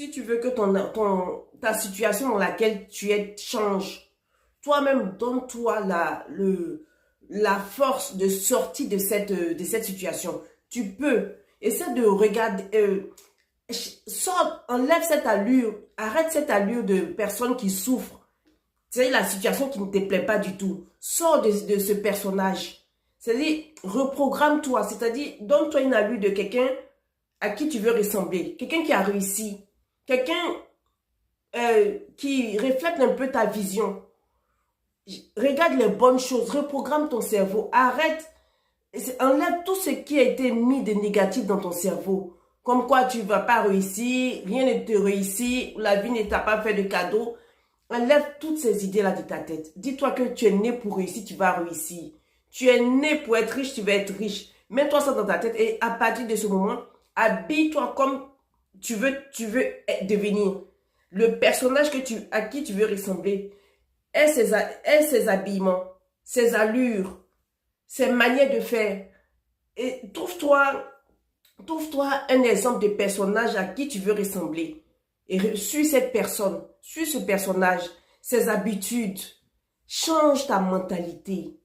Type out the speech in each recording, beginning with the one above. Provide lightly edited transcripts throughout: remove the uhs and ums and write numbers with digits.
Si tu veux que ta situation dans laquelle tu es change, toi-même, donne-toi la force de sortir de cette situation. Tu peux. Essaie de regarder, sors, enlève cette allure, arrête cette allure de personne qui souffre. C'est la situation qui ne te plaît pas du tout. Sors de ce personnage. C'est-à-dire, reprogramme-toi. C'est-à-dire, donne-toi une allure de quelqu'un à qui tu veux ressembler. Quelqu'un qui a réussi. Quelqu'un qui reflète un peu ta vision. Regarde les bonnes choses. Reprogramme ton cerveau. Arrête. Enlève tout ce qui a été mis de négatif dans ton cerveau. Comme quoi tu ne vas pas réussir, rien ne te réussit, la vie ne t'a pas fait de cadeau. Enlève toutes ces idées-là de ta tête. Dis-toi que tu es né pour réussir, tu vas réussir. Tu es né pour être riche, tu vas être riche. Mets-toi ça dans ta tête et à partir de ce moment, habille-toi comme tu veux devenir. Le personnage à qui tu veux ressembler. Aie ses habillements, ses allures, ses manières de faire. Et trouve-toi un exemple de personnage à qui tu veux ressembler. Et suis cette personne, suis ce personnage, ses habitudes. Change ta mentalité.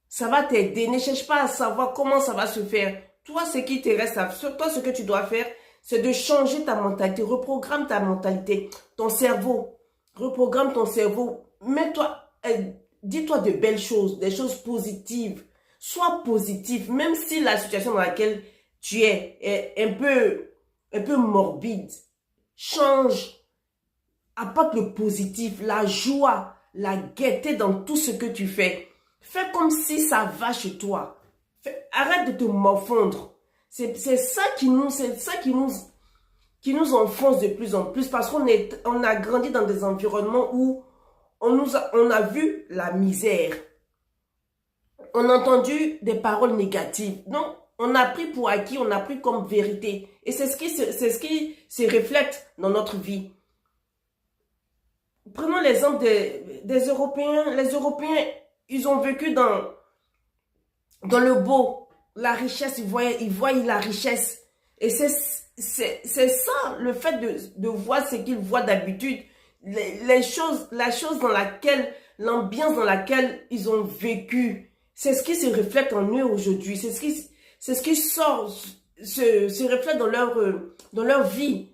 Ça va t'aider. Ne cherche pas à savoir comment ça va se faire. Toi, ce qui te reste toi, ce que tu dois faire, c'est de changer ta mentalité. Reprogramme ta mentalité, ton cerveau. Reprogramme ton cerveau. Dis-toi de belles choses, des choses positives. Sois positif, même si la situation dans laquelle tu es est un peu morbide. Change. Apporte le positif, la joie, la gaieté dans tout ce que tu fais. Fais comme si ça va chez toi. Arrête de te morfondre. C'est ça qui nous enfonce de plus en plus parce on a grandi dans des environnements où on a vu la misère. On a entendu des paroles négatives. Donc, on a pris pour acquis, on a pris comme vérité. Et c'est ce qui se reflète dans notre vie. Prenons l'exemple des Européens. Les Européens, ils ont vécu dans le beau, la richesse, ils voient la richesse. Et c'est ça, le fait de voir ce qu'ils voient d'habitude. La chose dans laquelle, l'ambiance dans laquelle ils ont vécu. C'est ce qui se reflète en eux aujourd'hui. C'est ce qui sort, se reflète dans leur vie.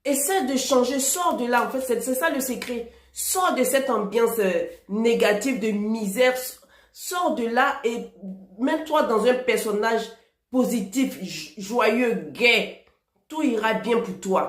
Essaie de changer, sors de là. En fait, c'est ça le secret. Sors de cette ambiance négative, de misère. Sors de là et mets-toi dans un personnage positif, joyeux, gai. Tout ira bien pour toi.